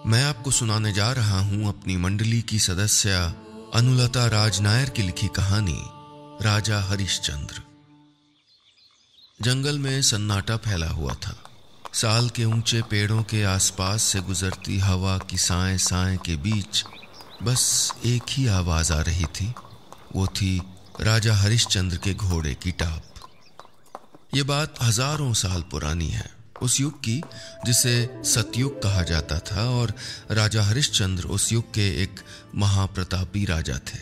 मैं आपको सुनाने जा रहा हूं अपनी मंडली की सदस्य अनुलता राजनायर की लिखी कहानी राजा हरिश्चंद्र। जंगल में सन्नाटा फैला हुआ था। साल के ऊंचे पेड़ों के आसपास से गुजरती हवा की साएं साएं के बीच बस एक ही आवाज आ रही थी। वो थी राजा हरिश्चंद्र के घोड़े की टाप। ये बात हजारों साल पुरानी है, उस युग की जिसे सतयुग कहा जाता था, और राजा हरिश्चंद्र उस युग के एक महाप्रतापी राजा थे।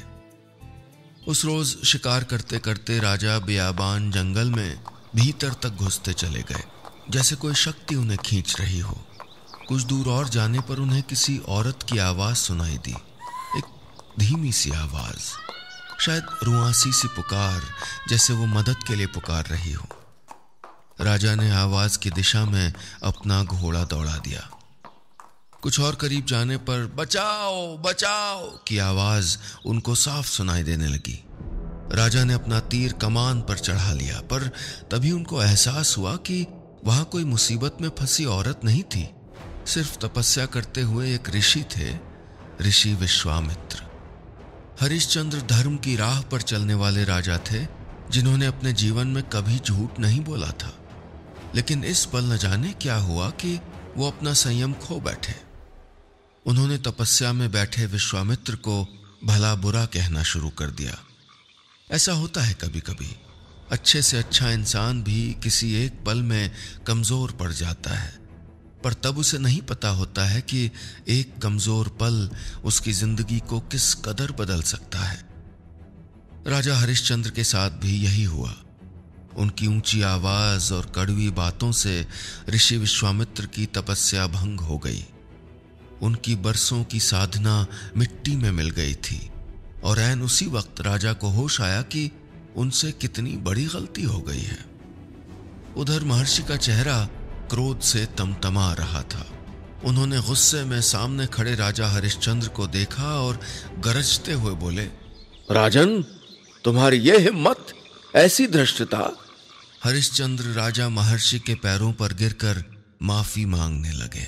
उस रोज शिकार करते करते राजा बियाबान जंगल में भीतर तक घुसते चले गए, जैसे कोई शक्ति उन्हें खींच रही हो। कुछ दूर और जाने पर उन्हें किसी औरत की आवाज सुनाई दी, एक धीमी सी आवाज, शायद रुआसी सी पुकार, जैसे वो मदद के लिए पुकार रही हो। राजा ने आवाज की दिशा में अपना घोड़ा दौड़ा दिया। कुछ और करीब जाने पर बचाओ बचाओ की आवाज उनको साफ सुनाई देने लगी। राजा ने अपना तीर कमान पर चढ़ा लिया, पर तभी उनको एहसास हुआ कि वहां कोई मुसीबत में फंसी औरत नहीं थी, सिर्फ तपस्या करते हुए एक ऋषि थे, ऋषि विश्वामित्र। हरिश्चंद्र धर्म की राह पर चलने वाले राजा थे, जिन्होंने अपने जीवन में कभी झूठ नहीं बोला था। लेकिन इस पल न जाने क्या हुआ कि वो अपना संयम खो बैठे। उन्होंने तपस्या में बैठे विश्वामित्र को भला बुरा कहना शुरू कर दिया। ऐसा होता है कभी कभी, अच्छे से अच्छा इंसान भी किसी एक पल में कमजोर पड़ जाता है, पर तब उसे नहीं पता होता है कि एक कमजोर पल उसकी जिंदगी को किस कदर बदल सकता है। राजा हरिश्चंद्र के साथ भी यही हुआ। उनकी ऊंची आवाज और कड़वी बातों से ऋषि विश्वामित्र की तपस्या भंग हो गई। उनकी बरसों की साधना मिट्टी में मिल गई थी, और ऐन उसी वक्त राजा को होश आया कि उनसे कितनी बड़ी गलती हो गई है। उधर महर्षि का चेहरा क्रोध से तमतमा रहा था। उन्होंने गुस्से में सामने खड़े राजा हरिश्चंद्र को देखा और गरजते हुए बोले, राजन, तुम्हारी ये हिम्मत, ऐसी धृष्टता। हरिश्चंद्र राजा महर्षि के पैरों पर गिरकर माफी मांगने लगे।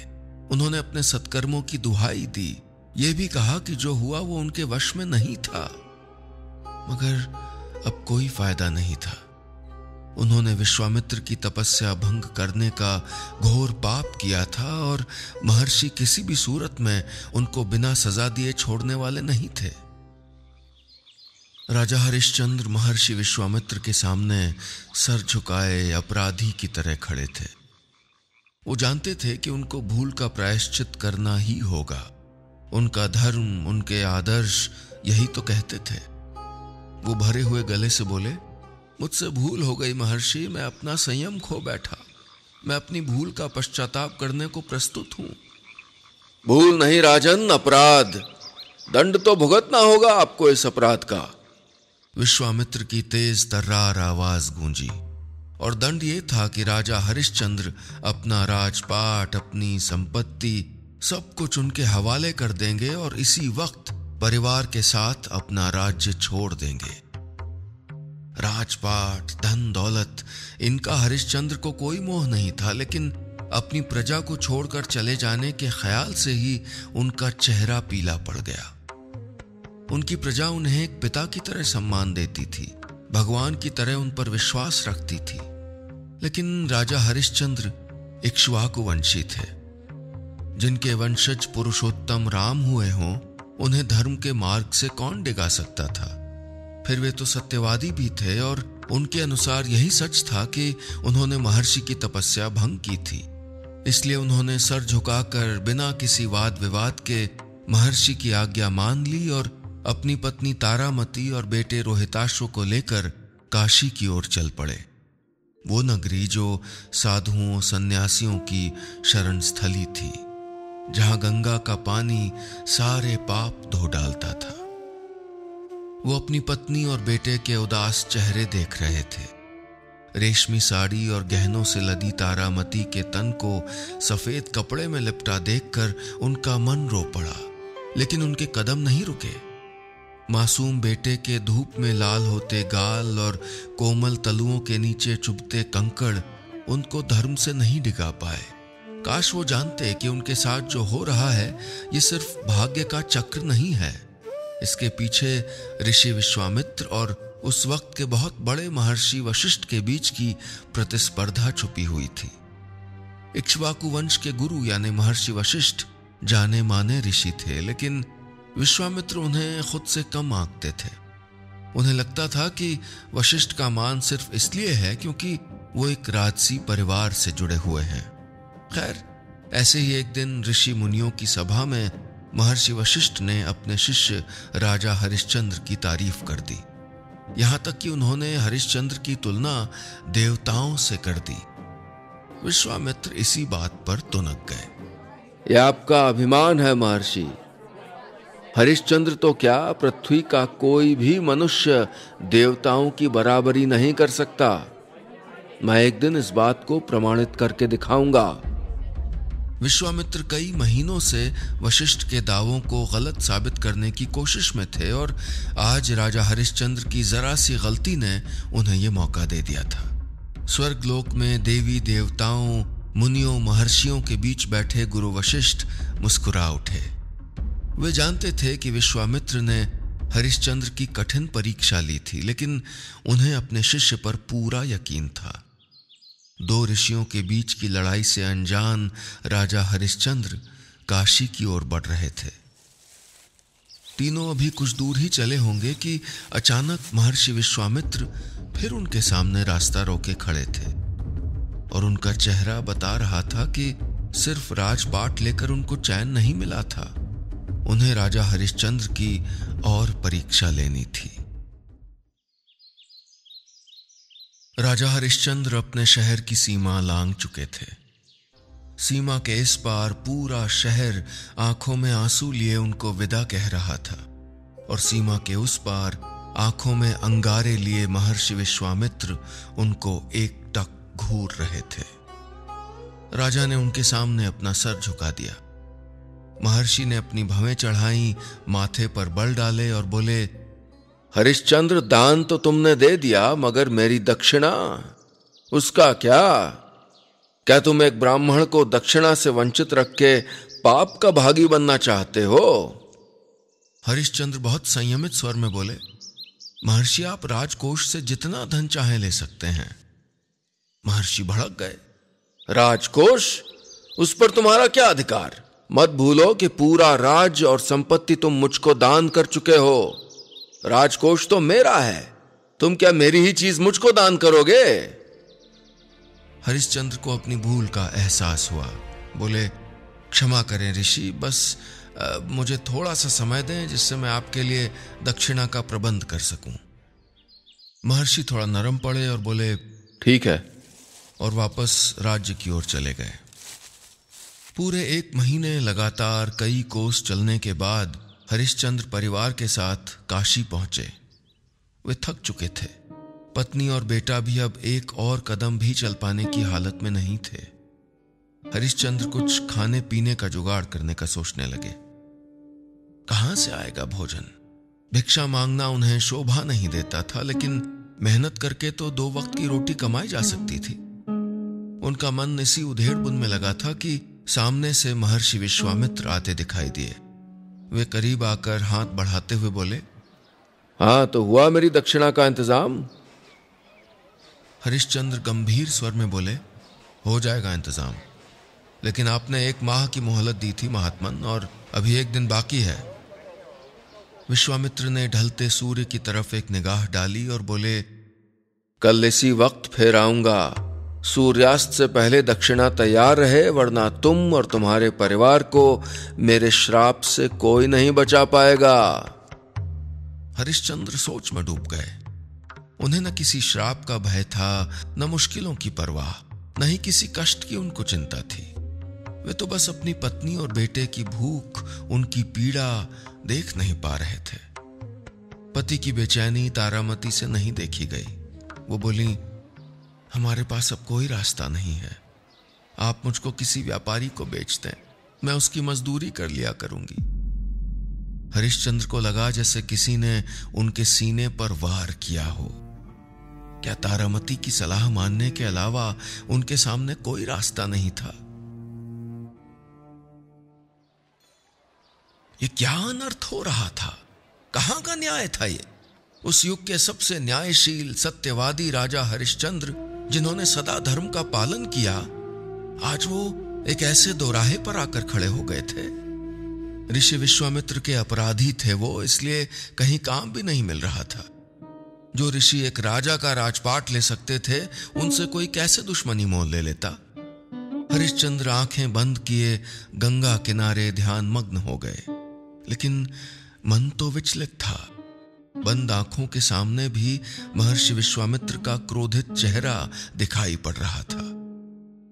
उन्होंने अपने सत्कर्मों की दुहाई दी, ये भी कहा कि जो हुआ वो उनके वश में नहीं था, मगर अब कोई फायदा नहीं था। उन्होंने विश्वामित्र की तपस्या भंग करने का घोर पाप किया था, और महर्षि किसी भी सूरत में उनको बिना सजा दिए छोड़ने वाले नहीं थे। राजा हरिश्चंद्र महर्षि विश्वामित्र के सामने सर झुकाए अपराधी की तरह खड़े थे। वो जानते थे कि उनको भूल का प्रायश्चित करना ही होगा। उनका धर्म, उनके आदर्श यही तो कहते थे। वो भरे हुए गले से बोले, मुझसे भूल हो गई महर्षि, मैं अपना संयम खो बैठा। मैं अपनी भूल का पश्चाताप करने को प्रस्तुत हूं। भूल नहीं राजन, अपराध। दंड तो भुगतना होगा आपको इस अपराध का। विश्वामित्र की तेज तर्रार आवाज गूंजी, और दंड ये था कि राजा हरिश्चंद्र अपना राजपाट, अपनी संपत्ति, सब कुछ उनके हवाले कर देंगे और इसी वक्त परिवार के साथ अपना राज्य छोड़ देंगे। राजपाट, धन दौलत, इनका हरिश्चंद्र को कोई मोह नहीं था, लेकिन अपनी प्रजा को छोड़कर चले जाने के ख्याल से ही उनका चेहरा पीला पड़ गया। उनकी प्रजा उन्हें एक पिता की तरह सम्मान देती थी, भगवान की तरह उन पर विश्वास रखती थी। लेकिन राजा हरिश्चंद्र इक्ष्वाकु वंशी थे। जिनके वंशज पुरुषोत्तम राम हुए हों, उन्हें धर्म के मार्ग से कौन डिगा सकता था। फिर वे तो सत्यवादी भी थे, और उनके अनुसार यही सच था कि उन्होंने महर्षि की तपस्या भंग की थी। इसलिए उन्होंने सर झुकाकर बिना किसी वाद विवाद के महर्षि की आज्ञा मान ली और अपनी पत्नी तारामती और बेटे रोहिताश्व को लेकर काशी की ओर चल पड़े। वो नगरी जो साधुओं सन्यासियों की शरण स्थली थी, जहां गंगा का पानी सारे पाप धो डालता था। वो अपनी पत्नी और बेटे के उदास चेहरे देख रहे थे। रेशमी साड़ी और गहनों से लदी तारामती के तन को सफेद कपड़े में लिपटा देखकर उनका मन रो पड़ा, लेकिन उनके कदम नहीं रुके। मासूम बेटे के धूप में लाल होते गाल और कोमल तलुओं के नीचे चुभते कंकड़ उनको धर्म से नहीं डिगा पाए। काश वो जानते कि उनके साथ जो हो रहा है ये सिर्फ भाग्य का चक्र नहीं है। इसके पीछे ऋषि विश्वामित्र और उस वक्त के बहुत बड़े महर्षि वशिष्ठ के बीच की प्रतिस्पर्धा छुपी हुई थी। इक्ष्वाकु वंश के गुरु यानी महर्षि वशिष्ठ जाने माने ऋषि थे, लेकिन विश्वामित्र उन्हें खुद से कम आंकते थे। उन्हें लगता था कि वशिष्ठ का मान सिर्फ इसलिए है क्योंकि वो एक राजसी परिवार से जुड़े हुए हैं। खैर, ऐसे ही एक दिन ऋषि मुनियों की सभा में महर्षि वशिष्ठ ने अपने शिष्य राजा हरिश्चंद्र की तारीफ कर दी। यहां तक कि उन्होंने हरिश्चंद्र की तुलना देवताओं से कर दी। विश्वामित्र इसी बात पर तुनक गए। यह आपका अभिमान है महर्षि। हरिश्चंद्र तो क्या, पृथ्वी का कोई भी मनुष्य देवताओं की बराबरी नहीं कर सकता। मैं एक दिन इस बात को प्रमाणित करके दिखाऊंगा। विश्वामित्र कई महीनों से वशिष्ठ के दावों को गलत साबित करने की कोशिश में थे और आज राजा हरिश्चंद्र की जरा सी गलती ने उन्हें यह मौका दे दिया था। स्वर्गलोक में देवी देवताओं, मुनियों, महर्षियों के बीच बैठे गुरु वशिष्ठ मुस्कुरा उठे। वे जानते थे कि विश्वामित्र ने हरिश्चंद्र की कठिन परीक्षा ली थी, लेकिन उन्हें अपने शिष्य पर पूरा यकीन था। दो ऋषियों के बीच की लड़ाई से अनजान राजा हरिश्चंद्र काशी की ओर बढ़ रहे थे। तीनों अभी कुछ दूर ही चले होंगे कि अचानक महर्षि विश्वामित्र फिर उनके सामने रास्ता रोके खड़े थे और उनका चेहरा बता रहा था कि सिर्फ राजपाट लेकर उनको चैन नहीं मिला था, उन्हें राजा हरिश्चंद्र की और परीक्षा लेनी थी। राजा हरिश्चंद्र अपने शहर की सीमा लांघ चुके थे। सीमा के इस पार पूरा शहर आंखों में आंसू लिए उनको विदा कह रहा था और सीमा के उस पार आंखों में अंगारे लिए महर्षि विश्वामित्र उनको एकटक घूर रहे थे। राजा ने उनके सामने अपना सर झुका दिया। महर्षि ने अपनी भवें चढ़ाई, माथे पर बल डाले और बोले, हरिश्चंद्र, दान तो तुमने दे दिया, मगर मेरी दक्षिणा, उसका क्या? क्या तुम एक ब्राह्मण को दक्षिणा से वंचित रख के पाप का भागी बनना चाहते हो? हरिश्चंद्र बहुत संयमित स्वर में बोले, महर्षि, आप राजकोष से जितना धन चाहे ले सकते हैं। महर्षि भड़क गए। राजकोष? उस पर तुम्हारा क्या अधिकार? मत भूलो कि पूरा राज्य और संपत्ति तुम मुझको दान कर चुके हो। राजकोष तो मेरा है, तुम क्या मेरी ही चीज मुझको दान करोगे? हरिश्चंद्र को अपनी भूल का एहसास हुआ। बोले, क्षमा करें ऋषि, बस मुझे थोड़ा सा समय दें जिससे मैं आपके लिए दक्षिणा का प्रबंध कर सकूं। महर्षि थोड़ा नरम पड़े और बोले, ठीक है, और वापस राज्य की ओर चले गए। पूरे 1 महीने लगातार कई कोस चलने के बाद हरिश्चंद्र परिवार के साथ काशी पहुंचे। वे थक चुके थे। पत्नी और बेटा भी अब एक और कदम भी चल पाने की हालत में नहीं थे। हरिश्चंद्र कुछ खाने पीने का जुगाड़ करने का सोचने लगे। कहां से आएगा भोजन? भिक्षा मांगना उन्हें शोभा नहीं देता था, लेकिन मेहनत करके तो 2 वक्त की रोटी कमाई जा सकती थी। उनका मन इसी उधेड़-बुन में लगा था कि सामने से महर्षि विश्वामित्र आते दिखाई दिए। वे करीब आकर हाथ बढ़ाते हुए बोले, हाँ, तो हुआ मेरी दक्षिणा का इंतजाम? हरिश्चंद्र गंभीर स्वर में बोले, हो जाएगा इंतजाम, लेकिन आपने 1 माह की मोहलत दी थी महात्मन, और अभी 1 दिन बाकी है। विश्वामित्र ने ढलते सूर्य की तरफ एक निगाह डाली और बोले, कल इसी वक्त फिर आऊंगा। सूर्यास्त से पहले दक्षिणा तैयार रहे, वरना तुम और तुम्हारे परिवार को मेरे श्राप से कोई नहीं बचा पाएगा। हरिश्चंद्र सोच में डूब गए। उन्हें न किसी श्राप का भय था, न मुश्किलों की परवाह, न ही किसी कष्ट की उनको चिंता थी। वे तो बस अपनी पत्नी और बेटे की भूख, उनकी पीड़ा देख नहीं पा रहे थे। पति की बेचैनी तारामती से नहीं देखी गई। वो बोली, हमारे पास अब कोई रास्ता नहीं है। आप मुझको किसी व्यापारी को बेच दें, मैं उसकी मजदूरी कर लिया करूंगी। हरिश्चंद्र को लगा जैसे किसी ने उनके सीने पर वार किया हो। क्या तारामती की सलाह मानने के अलावा उनके सामने कोई रास्ता नहीं था? ये क्या अनर्थ हो रहा था? कहां का न्याय था ये? उस युग के सबसे न्यायशील सत्यवादी राजा हरिश्चंद्र, जिन्होंने सदा धर्म का पालन किया, आज वो एक ऐसे दोराहे पर आकर खड़े हो गए थे। ऋषि विश्वामित्र के अपराधी थे वो, इसलिए कहीं काम भी नहीं मिल रहा था। जो ऋषि एक राजा का राजपाट ले सकते थे, उनसे कोई कैसे दुश्मनी मोल ले लेता? हरिश्चंद्र आंखें बंद किए गंगा किनारे ध्यान मग्न हो गए, लेकिन मन तो विचलित था। बंद आंखों के सामने भी महर्षि विश्वामित्र का क्रोधित चेहरा दिखाई पड़ रहा था।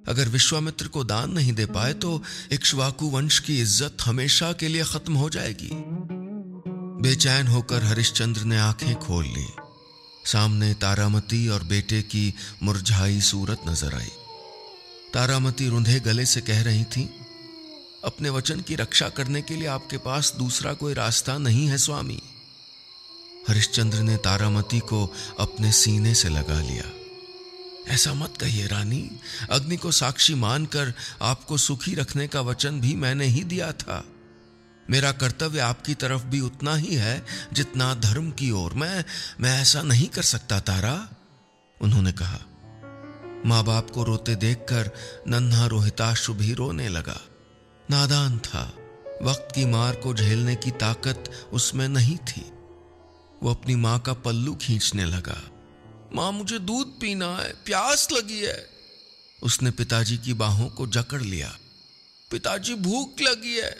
अगर विश्वामित्र को दान नहीं दे पाए तो इक्ष्वाकु वंश की इज्जत हमेशा के लिए खत्म हो जाएगी। बेचैन होकर हरिश्चंद्र ने आंखें खोल ली। सामने तारामती और बेटे की मुरझाई सूरत नजर आई। तारामती रुंधे गले से कह रही थी, अपने वचन की रक्षा करने के लिए आपके पास दूसरा कोई रास्ता नहीं है स्वामी। हरिश्चंद्र ने तारामती को अपने सीने से लगा लिया। ऐसा मत कहिए रानी, अग्नि को साक्षी मानकर आपको सुखी रखने का वचन भी मैंने ही दिया था। मेरा कर्तव्य आपकी तरफ भी उतना ही है जितना धर्म की ओर। मैं ऐसा नहीं कर सकता तारा, उन्होंने कहा। मां बाप को रोते देखकर नन्हा रोहिताश्व भी रोने लगा। नादान था, वक्त की मार को झेलने की ताकत उसमें नहीं थी। वो अपनी मां का पल्लू खींचने लगा। मां, मुझे दूध पीना है, प्यास लगी है। उसने पिताजी की बाहों को जकड़ लिया। पिताजी, भूख लगी है।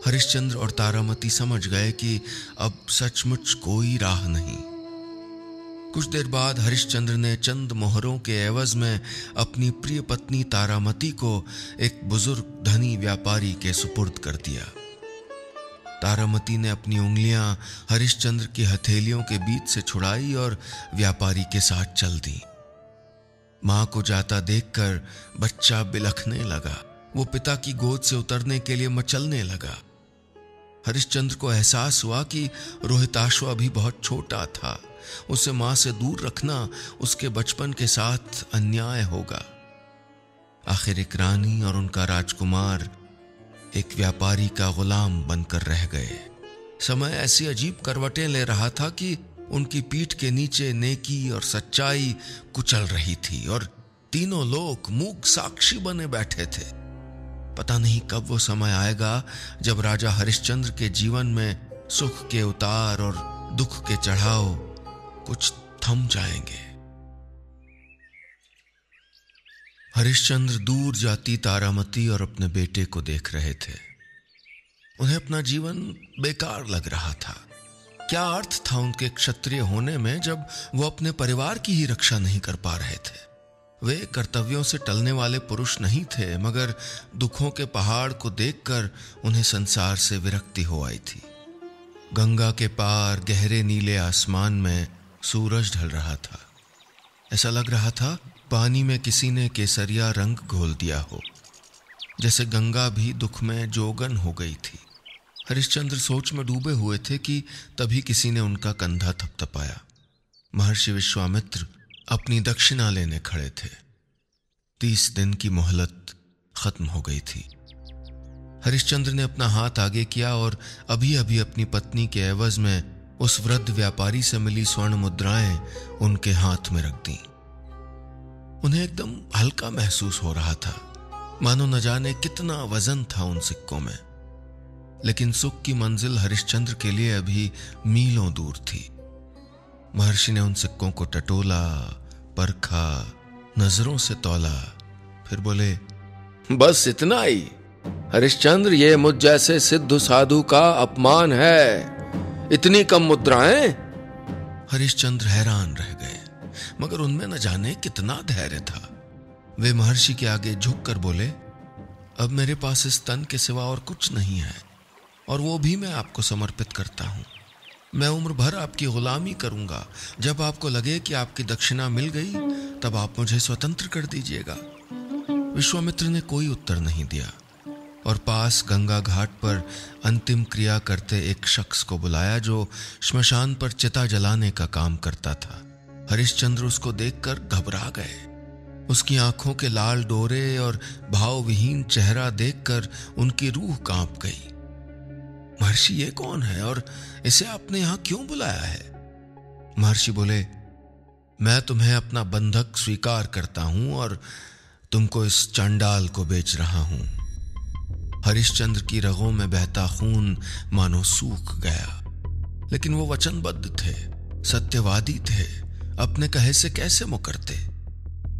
हरिश्चंद्र और तारामती समझ गए कि अब सचमुच कोई राह नहीं। कुछ देर बाद हरिश्चंद्र ने चंद मोहरों के एवज में अपनी प्रिय पत्नी तारामती को एक बुजुर्ग धनी व्यापारी के सुपुर्द कर दिया। तारामती ने अपनी उंगलियां हरिश्चंद्र की हथेलियों के बीच से छुड़ाई और व्यापारी के साथ चल दी। मां को जाता देखकर बच्चा बिलखने लगा। वो पिता की गोद से उतरने के लिए मचलने लगा। हरिश्चंद्र को एहसास हुआ कि रोहिताश्व अभी बहुत छोटा था। उसे मां से दूर रखना उसके बचपन के साथ अन्याय होगा। आखिर एक रानी और उनका राजकुमार एक व्यापारी का गुलाम बनकर रह गए। समय ऐसी अजीब करवटें ले रहा था कि उनकी पीठ के नीचे नेकी और सच्चाई कुचल रही थी और तीनों लोग मूक साक्षी बने बैठे थे। पता नहीं कब वो समय आएगा जब राजा हरिश्चंद्र के जीवन में सुख के उतार और दुख के चढ़ाव कुछ थम जाएंगे। हरिश्चंद्र दूर जाती तारामती और अपने बेटे को देख रहे थे। उन्हें अपना जीवन बेकार लग रहा था। क्या अर्थ था उनके क्षत्रिय होने में जब वो अपने परिवार की ही रक्षा नहीं कर पा रहे थे? वे कर्तव्यों से टलने वाले पुरुष नहीं थे, मगर दुखों के पहाड़ को देखकर उन्हें संसार से विरक्ति हो आई थी। गंगा के पार गहरे नीले आसमान में सूरज ढल रहा था। ऐसा लग रहा था पानी में किसी ने केसरिया रंग घोल दिया हो, जैसे गंगा भी दुख में जोगन हो गई थी। हरिश्चंद्र सोच में डूबे हुए थे कि तभी किसी ने उनका कंधा थपथपाया। महर्षि विश्वामित्र अपनी दक्षिणा लेने खड़े थे। 30 दिन की मोहलत खत्म हो गई थी। हरिश्चंद्र ने अपना हाथ आगे किया और अभी अभी अपनी पत्नी के एवज में उस वृद्ध व्यापारी से मिली स्वर्ण मुद्राएं उनके हाथ में रख दी। उन्हें एकदम हल्का महसूस हो रहा था, मानो न जाने कितना वजन था उन सिक्कों में। लेकिन सुख की मंजिल हरिश्चंद्र के लिए अभी मीलों दूर थी। महर्षि ने उन सिक्कों को टटोला, परखा, नजरों से तौला, फिर बोले, बस इतना ही हरिश्चंद्र, ये मुझ जैसे सिद्ध साधु का अपमान है। इतनी कम मुद्राएं? हरिश्चंद्र हैरान रह गए, मगर उनमें न जाने कितना धैर्य था। वे महर्षि के आगे झुककर बोले, अब मेरे पास इस तन के सिवा और कुछ नहीं है, और वो भी मैं आपको समर्पित करता हूं। मैं उम्र भर आपकी गुलामी करूंगा। जब आपको लगे कि आपकी दक्षिणा मिल गई, तब आप मुझे स्वतंत्र कर दीजिएगा। विश्वामित्र ने कोई उत्तर नहीं दिया और पास गंगा घाट पर अंतिम क्रिया करते एक शख्स को बुलाया जो श्मशान पर चिता जलाने का काम करता था। हरिश्चंद्र उसको देखकर घबरा गए। उसकी आंखों के लाल डोरे और भावविहीन चेहरा देखकर उनकी रूह कांप गई। महर्षि ये कौन है और इसे आपने यहां क्यों बुलाया है? महर्षि बोले, मैं तुम्हें अपना बंधक स्वीकार करता हूं और तुमको इस चंडाल को बेच रहा हूं। हरिश्चंद्र की रगों में बहता खून मानो सूख गया, लेकिन वो वचनबद्ध थे, सत्यवादी थे, अपने कहे से कैसे मुकरते।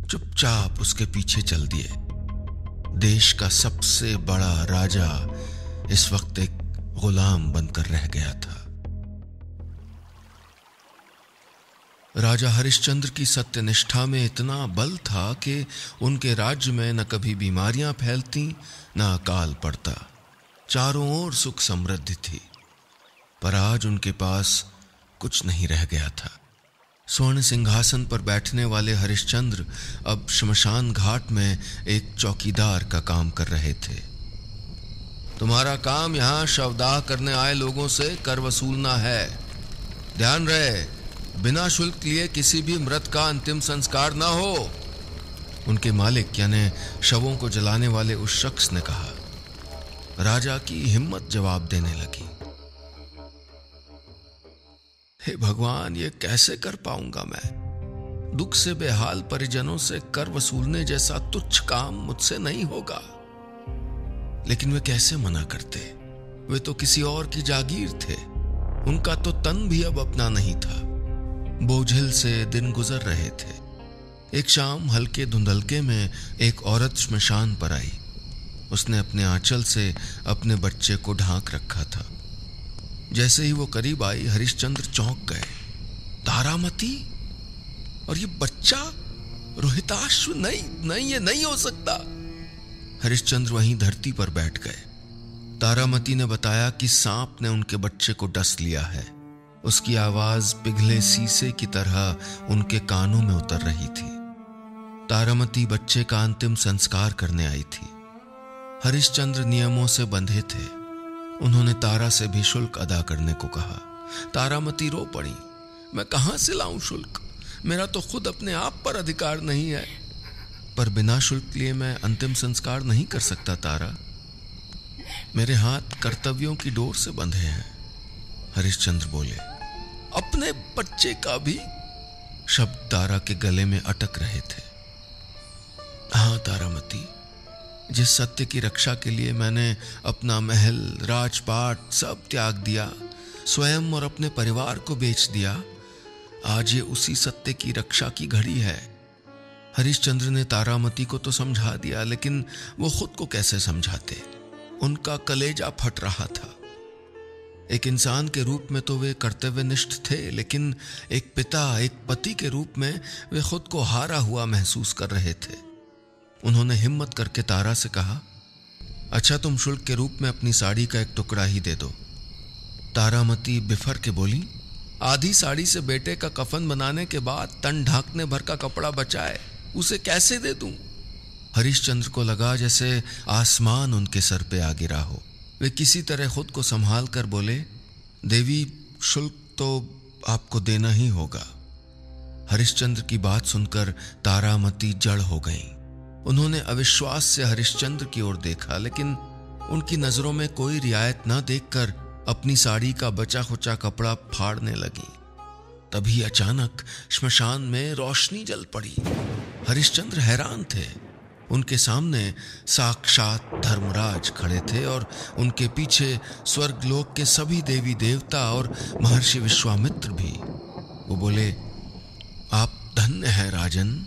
चुपचाप उसके पीछे चल दिए। देश का सबसे बड़ा राजा इस वक्त एक गुलाम बनकर रह गया था। राजा हरिश्चंद्र की सत्यनिष्ठा में इतना बल था कि उनके राज्य में न कभी बीमारियां फैलती न अकाल पड़ता। चारों ओर सुख समृद्धि थी। पर आज उनके पास कुछ नहीं रह गया था। स्वर्ण सिंहासन पर बैठने वाले हरिश्चंद्र अब श्मशान घाट में एक चौकीदार का काम कर रहे थे। तुम्हारा काम यहां शवदाह करने आए लोगों से कर वसूलना है। ध्यान रहे, बिना शुल्क लिए किसी भी मृत का अंतिम संस्कार ना हो, उनके मालिक यानी शवों को जलाने वाले उस शख्स ने कहा। राजा की हिम्मत जवाब देने लगी। हे भगवान, ये कैसे कर पाऊंगा मैं? दुख से बेहाल परिजनों से कर वसूलने जैसा तुच्छ काम मुझसे नहीं होगा। लेकिन वे कैसे मना करते? वे तो किसी और की जागीर थे। उनका तो तन भी अब अपना नहीं था। बोझिल से दिन गुजर रहे थे। एक शाम हल्के धुंधलके में एक औरत श्मशान पर आई। उसने अपने आंचल से अपने बच्चे को ढांक रखा था। जैसे ही वो करीब आई, हरिश्चंद्र चौंक गए। तारामती? और ये बच्चा? रोहिताश्व? नहीं, ये नहीं हो सकता। हरिश्चंद्र वहीं धरती पर बैठ गए। तारामती ने बताया कि सांप ने उनके बच्चे को डस लिया है। उसकी आवाज पिघले शीशे की तरह उनके कानों में उतर रही थी। तारामती बच्चे का अंतिम संस्कार करने आई थी। हरिश्चंद्र नियमों से बंधे थे। उन्होंने तारा से भी शुल्क अदा करने को कहा। तारामती रो पड़ी। मैं कहां से लाऊं शुल्क? मेरा तो खुद अपने आप पर अधिकार नहीं है। पर बिना शुल्क लिए मैं अंतिम संस्कार नहीं कर सकता तारा। मेरे हाथ कर्तव्यों की डोर से बंधे हैं। हरिश्चंद्र बोले। अपने बच्चे का भी? शब्द तारा के गले में अटक रहे थे। हाँ तारामती, जिस सत्य की रक्षा के लिए मैंने अपना महल, राजपाट सब त्याग दिया, स्वयं और अपने परिवार को बेच दिया, आज ये उसी सत्य की रक्षा की घड़ी है। हरिश्चंद्र ने तारामती को तो समझा दिया, लेकिन वो खुद को कैसे समझाते? उनका कलेजा फट रहा था। एक इंसान के रूप में तो वे कर्तव्यनिष्ठ थे, लेकिन एक पिता, एक पति के रूप में वे खुद को हारा हुआ महसूस कर रहे थे। उन्होंने हिम्मत करके तारा से कहा, अच्छा तुम शुल्क के रूप में अपनी साड़ी का एक टुकड़ा ही दे दो। तारामती बिफर के बोली, आधी साड़ी से बेटे का कफन बनाने के बाद तन ढांकने भर का कपड़ा बचाए, उसे कैसे दे दूं? हरिश्चंद्र को लगा जैसे आसमान उनके सर पे आ गिरा हो। वे किसी तरह खुद को संभाल कर बोले, देवी, शुल्क तो आपको देना ही होगा। हरिश्चंद्र की बात सुनकर तारामती जड़ हो गईं। उन्होंने अविश्वास से हरिश्चंद्र की ओर देखा, लेकिन उनकी नजरों में कोई रियायत न देखकर अपनी साड़ी का बचा खुचा कपड़ा फाड़ने लगी। तभी अचानक श्मशान में रोशनी जल पड़ी। हरिश्चंद्र हैरान थे। उनके सामने साक्षात धर्मराज खड़े थे और उनके पीछे स्वर्गलोक के सभी देवी देवता और महर्षि विश्वामित्र भी। वो बोले, आप धन्य हैं राजन।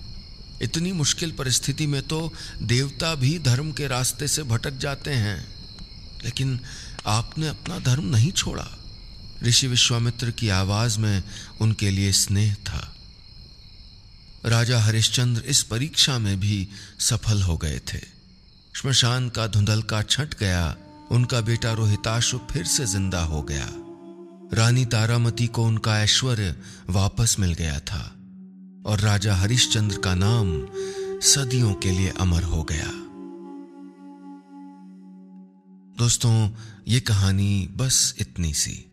इतनी मुश्किल परिस्थिति में तो देवता भी धर्म के रास्ते से भटक जाते हैं, लेकिन आपने अपना धर्म नहीं छोड़ा। ऋषि विश्वामित्र की आवाज में उनके लिए स्नेह था। राजा हरिश्चंद्र इस परीक्षा में भी सफल हो गए थे। श्मशान का धुंधलका छंट गया। उनका बेटा रोहिताश्व फिर से जिंदा हो गया। रानी तारामती को उनका ऐश्वर्य वापस मिल गया था और राजा हरिश्चंद्र का नाम सदियों के लिए अमर हो गया। दोस्तों, ये कहानी बस इतनी सी।